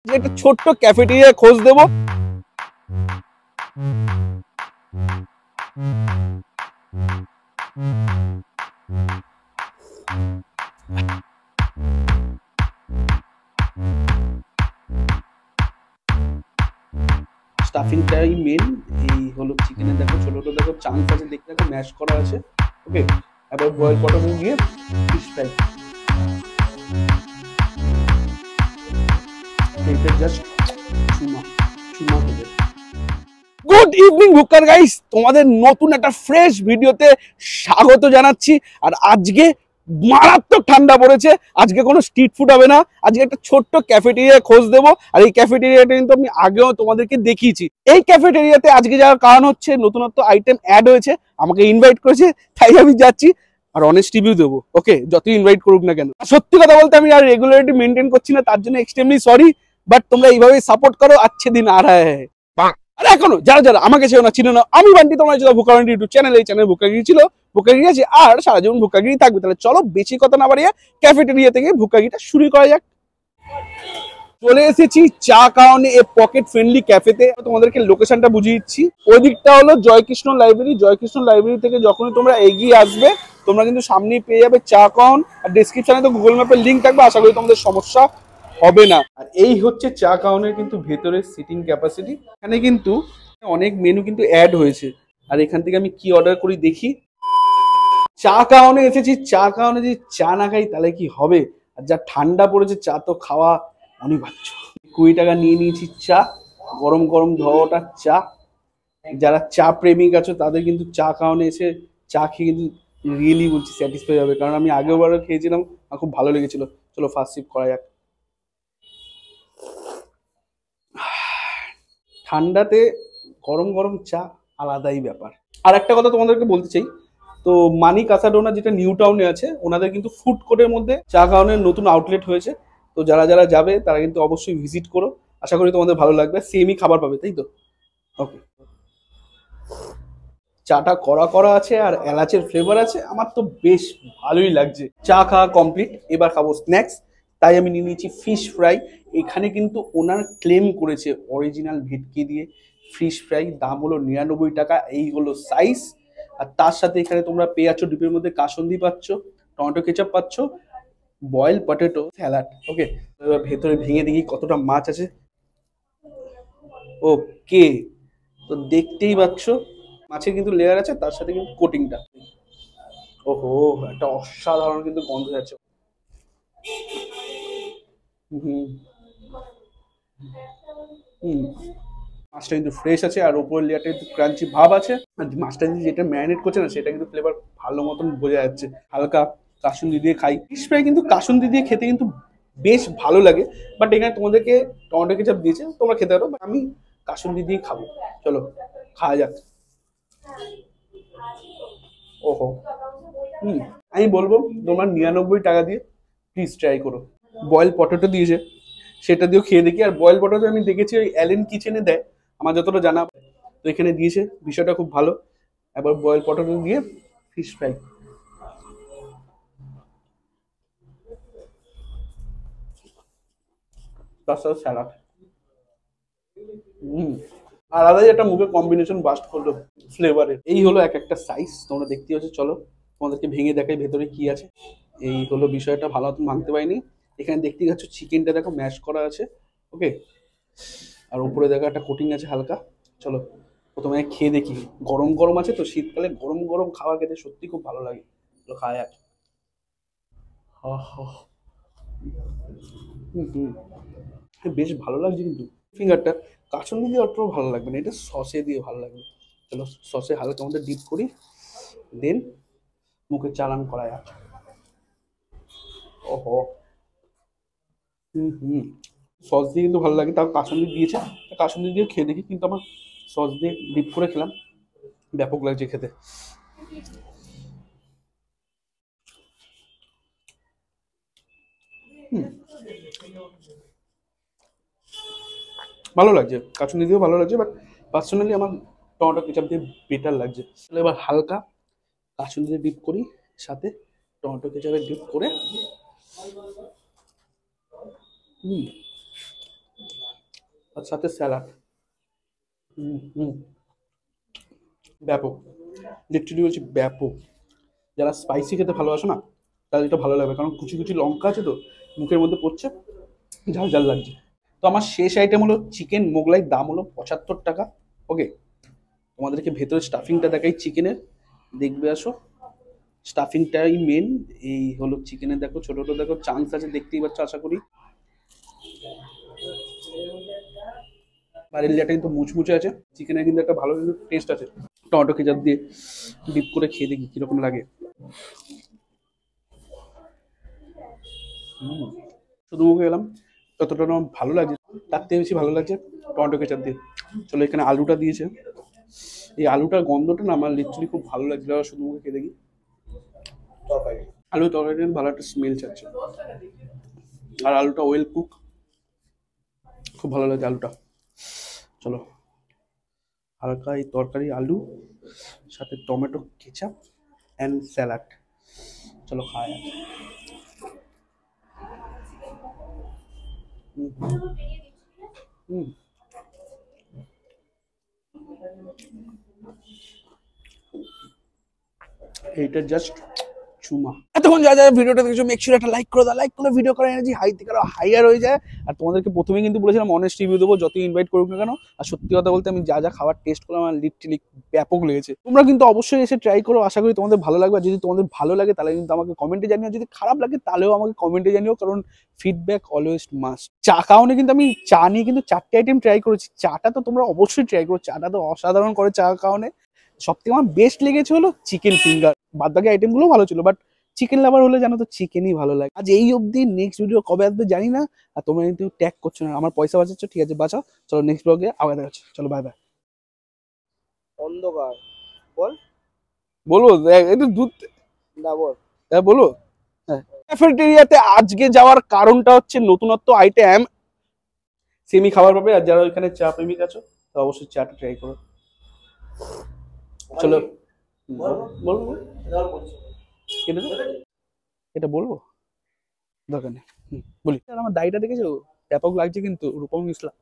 যে একটা ছোট্ট ক্যাফেটেরিয়া খোঁজ দেবো। স্টাফিংটাই মেন। এই হলো চিকেনের, দেখো ছোট ছোট দেখো চাংস আছে, দেখতে দেখো ম্যাশ করা আছে। ওকে, এবার বয়েল পটেটো দিয়ে ফিশ ফ্রাই, এটা জাস্ট চুমা চুমা হবে। গুড ইভিনিং ভুক্কার গাইস, তোমাদের নতুন একটা ফ্রেশ ভিডিওতে স্বাগত জানাচ্ছি। আর আজকে মারাত্মক ঠান্ডা পড়েছে, আজকে কোনো স্ট্রিট ফুড হবে না, আজকে একটা ছোট্ট ক্যাফেটেরিয়া খোঁজ দেবো। আর এই ক্যাফেটেরিয়াটা কিন্তু আমি আগেও তোমাদেরকে দেখিয়েছি। এই ক্যাফেটেরিয়াতে আজকে যাওয়ার কারণ হচ্ছে নতুনত্ব আইটেম অ্যাড হয়েছে, আমাকে ইনভাইট করেছে, তাই আমি যাচ্ছি। আর অনেস্ট রিভিউ দেবো, ওকে, যতই ইনভাইট করুক না কেন। সত্যি কথা বলতে আমি আর রেগুলারিটি মেনটেন করছি না, তার জন্য এক্সট্রিমলি সরি। বাট তোমরা এইভাবেই সাপোর্ট করো, আচ্ছা দিন আর হ্যাঁ। আর এখনো যারা যারা আমাকে চেনো না, চিনো না, আমি বান্টি, তোমরা ছিল ভুকাগিরি ইউটিউব চ্যানেল। এই চ্যানেল ভুকাগিরি ছিল, ভুকাগিরি আছে, আর সারা জীবন ভুকাগিরি থাকবে। তাহলে চলো বেশি কথা না বাড়িয়ে ক্যাফেটেরিয়া থেকে ভুকাগিরিটা শুরু করা যাক। চলে এসেছি চা কারণে এ পকেট ফ্রেন্ডলি ক্যাফেতে। তোমাদেরকে লোকেশনটা বুঝিয়ে দিচ্ছি। ওই দিকটা হলো জয়কৃষ্ণ লাইব্রেরি। জয়কৃষ্ণ লাইব্রেরি থেকে যখনই তোমরা এগিয়ে আসবে, তোমরা কিন্তু সামনেই পেয়ে যাবে চা কাউন। আর ডেসক্রিপশনে তো গুগল ম্যাপের লিঙ্ক থাকবে, আশা করি তোমাদের সমস্যা হবে না। আর এই হচ্ছে চা কাউনের কিন্তু ভেতরের সিটিং ক্যাপাসিটি। এখানে কিন্তু অনেক মেনু কিন্তু অ্যাড হয়েছে। আর এখান থেকে আমি কি অর্ডার করি দেখি। চা কাউনে এসেছি, চা কাউনে যদি চা না খাই তাহলে কি হবে। আর যা ঠান্ডা পড়েছে, চা তো খাওয়া অনিবার্য। 20 টাকা নিয়ে নিয়েছি চা, গরম গরম ধোয়াটা চা। যারা চা প্রেমিক আছো তাদের কিন্তু চা কাউনে এসে চা খেয়ে কিন্তু রিয়েলি বলছি স্যাটিসফাই হবে, কারণ আমি আগেও বারও খেয়েছিলাম, আমার খুব ভালো লেগেছিল। চলো ফার্স্ট সিপ করা যাক। ঠান্ডাতে গরম গরম চা আলাদাই ব্যাপার। আর একটা কথা তোমাদেরকে বলতে চাই, তো মানি কাসাডোনা যেটা নিউ টাউনে আছে, ওনাদের কিন্তু ফুড কোর্টের মধ্যে চা কাউনের নতুন আউটলেট হয়েছে। তো যারা যারা যাবে তারা কিন্তু অবশ্যই ভিজিট করো, আশা করি তোমাদের ভালো লাগবে। সেমই খাবার পাবে, তাই তো? ওকে, চাটা কড়া করা আছে আর এলাচের ফ্লেভার আছে, আমার তো বেশ ভালোই লাগছে। চা খাওয়া কমপ্লিট, এবার খাবো স্ন্যাক্স। তাই আমি নিয়ে নিয়েছি ফিশ ফ্রাই। এখানে কিন্তু ওনার ক্লেম করেছে অরিজিনাল ভেটকি দিয়ে ফিশ ফ্রাই, দাম হলো 99 টাকা। এই হলো সাইজ। আর তার সাথে এখানে তোমরা পেয়ে যাচ্ছ ডিপের মধ্যে কাসুন্দি পাচ্ছ, টমেটো কেচাপ পাচ্ছ, বয়েল পটেটো স্যালাড। ওকে, এবার ভেতরে ভেঙে দেখি কতটা মাছ আছে। ওকে, তো দেখতেই পাচ্ছ মাছের কিন্তু লেয়ার আছে, তার সাথে কিন্তু কোটিংটা। ওহো, একটা অসাধারণ কিন্তু গন্ধ যাচ্ছে। হুম হুম, মাছটা কিন্তু ফ্রেশ আছে, আর উপরের লেয়ারটা কিন্তু ক্রাঞ্চি ভাব আছে। আর মাছটা দিয়ে যেটা ম্যারিনেট করছে না, সেটা কিন্তু ফ্লেভার ভালো মতন বোঝা যাচ্ছে। হালকা কাসুন্দি দিয়ে খাই ফিশ ফ্রাই, কিন্তু কাসুন্দি দিয়ে খেতে কিন্তু বেশ ভালো লাগে। বাট এখানে তোমাদেরকে টমেটো কেচাপ দিয়েছে, তোমরা খেতে পারো, আমি কাসুন্দি দিয়ে খাবো। চলো খাওয়া যাক। ওহো, হুম, আমি বলবো তোমার 99 টাকা দিয়ে প্লিজ ট্রাই করো। বয়েল পটেটো দিয়েছে, সেটা দিয়েও খেয়ে দেখি। আর বয়েল পটেটো আমি দেখেছি ওই অ্যালেন কিচেনে দেয়, আমার যতটা জানা। তো এখানে দিয়েছে, বিষয়টা খুব ভালো। এবার বয়েল পটেটো দিয়ে ফিশ ফ্রাই, তার সাথে স্যালাড। হুম, আলাদাই একটা মুখে কম্বিনেশন বাস্ট করলো ফ্লেভারের। এই হলো এক একটা সাইজ, তোমরা দেখতে পাচ্ছ। চলো তোমাদেরকে ভেঙে দেখাই ভেতরে কি আছে। এই হলো বিষয়টা, ভালো মতন ভাঙতে পারিনি। এখানে দেখতে পাচ্ছ চিকেনটা দেখো ম্যাশ করা আছে। ওকে, আর উপরে দেখো একটা কোটিং আছে হালকা। চলো প্রথমে খেয়ে দেখি। গরম গরম আছে তো, শীতকালে গরম গরম খাবার খেতে সত্যি খুব ভালো লাগে। তো খাওয়া যাক। আহ, হুম হুম, বেশ ভালো লাগছে কিন্তু ফিঙ্গারটা। কাসুন্দি দিয়ে অত ভালো লাগবে না, এটা সসে দিয়ে ভালো লাগবে। চলো সসে হালকা মধ্যে ডিপ করি, দেন মুখে চালান করা যাক। ওহো, হুম হুম, সস দিয়ে কিন্তু ভালো লাগে। তাও কাসুন্দি দিয়েছে, কাসুন্দি দিয়ে খেয়ে দেখি। কিন্তু আমার সস দিয়ে ডিপ করে খেলাম, ব্যাপক লাগছে খেতে। হুম, ভালো লাগছে, কাসুন্দি দিয়েও ভালো লাগছে। বাট পার্সোনালি আমার টমেটো কেচাপ দিয়ে বেটার লাগছে। তাহলে এবার হালকা কাসুন্দি দিয়ে ডিপ করি, সাথে টমেটো কেচাপে ডিপ করে। হুম, আর সাথে স্যালাড। হুম হুম, ব্যাপক, লিটারালি বলছি ব্যাপক। যারা স্পাইসি খেতে ভালোবাসো না তাদের এটা ভালো লাগবে, কারণ কুচি কুচি লঙ্কা আছে তো মুখের মধ্যে পড়ছে, ঝাল ঝাল লাগছে। তো আমার শেষ আইটেম হলো চিকেন মোগলাই, দাম হলো 75 টাকা। ওকে, তোমাদেরকে ভেতরে স্টাফিংটা দেখাই চিকেনের, দেখবে আসো। স্টাফিংটাই মেন। এই হলো চিকেনের, দেখো ছোট ছোট দেখো চান্স আছে, দেখতেই পাচ্ছ আশা করি। বাড়ির লেটা কিন্তু মুচমুচে আছে, চিকেনের কিন্তু একটা ভালো টেস্ট আছে। টমেটো কেচাপ দিয়ে ডিপ করে খেয়ে দেখি কিরকম লাগে। শুধু মুখে গেলাম, ততটা আমার ভালো লাগছে, তার থেকে বেশি ভালো লাগছে টমেটো কেচাপ দিয়ে। চলো, এখানে আলুটা দিয়েছে, এই আলুটার গন্ধটা না আমার লিটারালি খুব ভালো লাগছে। শুধু মুখে খেয়ে দেখি, আলু তরকারি ভালো একটা স্মেল ছাড়ছে, আর আলুটা ওয়েল কুক, খুব ভালো লাগছে আলুটা। চলো, হালকা এই তরকারি, আলু সাথে টমেটো কেচাপ অ্যান্ড স্যালাড, চলো খাওয়া যাক। হুম, এইটা জাস্ট চুমা। এতক্ষণ যা যা ভিডিওটা দেখছো মেক শিওর একটা লাইক করে দাও, লাইক করলে ভিডিও করার এনার্জি হাই থেকে আরো হাইয়ার হয়ে যায়। আর তোমাদেরকে প্রথমেই কিন্তু বলেছিলাম অনেস্ট রিভিউ দেবো যতই ইনভাইট করুক না কেন। আর সত্যি কথা বলতে আমি যা যা খাবার টেস্ট করলাম আমার লিটারালি ব্যাপক লেগেছে। তোমরা কিন্তু অবশ্যই এসে ট্রাই করো, আশা করি তোমাদের ভালো লাগবে। আর যদি তোমাদের ভালো লাগে তাহলে কিন্তু আমাকে কমেন্টে জানিও, যদি খারাপ লাগে তাহলেও আমাকে কমেন্টে জানিও, কারণ ফিডব্যাক অলওয়েজ মাস্ট। চা খাওয়ানো কিন্তু আমি চা নিয়ে কিন্তু 4টে আইটেম ট্রাই করেছি, চাটা তো তোমরা অবশ্যই ট্রাই করো, চাটা তো অসাধারণ করে চা খাওয়ানো। সব থেকে আমার বেস্ট লেগেছে হলো চিকেন ফিঙ্গার, বাদ বাকি আইটেমগুলো ভালো ছিল, বাট চিকেন লাভার হলে জানো তো চিকেনই ভালো লাগে। আজ এই অবধি, নেক্সট ভিডিও কবে আসবে জানি না। আর তোমরা কিন্তু ট্যাগ করছো না, আমার পয়সা বাঁচাচ্ছ, ঠিক আছে বাঁচাও। চলো নেক্সট ব্লগে আবার দেখা হচ্ছে, চলো বাই বাই। অন্ধকার বল বলবো একটু দুধ, না বল। হ্যাঁ বলো। হ্যাঁ, ক্যাফেটেরিয়াতে আজকে যাওয়ার কারণটা হচ্ছে নতুনত্ব আইটেম সেমি খাবার পাবে। আর যারা ওইখানে চা প্রেমিক আছো তো অবশ্যই চাটা ট্রাই করো। চলো, বলবো এটা এটা বলবো, দরকার নেই। বলি, আর আমার দাড়িটা দেখেছো, ব্যাপক লাগছে কিন্তু, রূপম ইসলাম।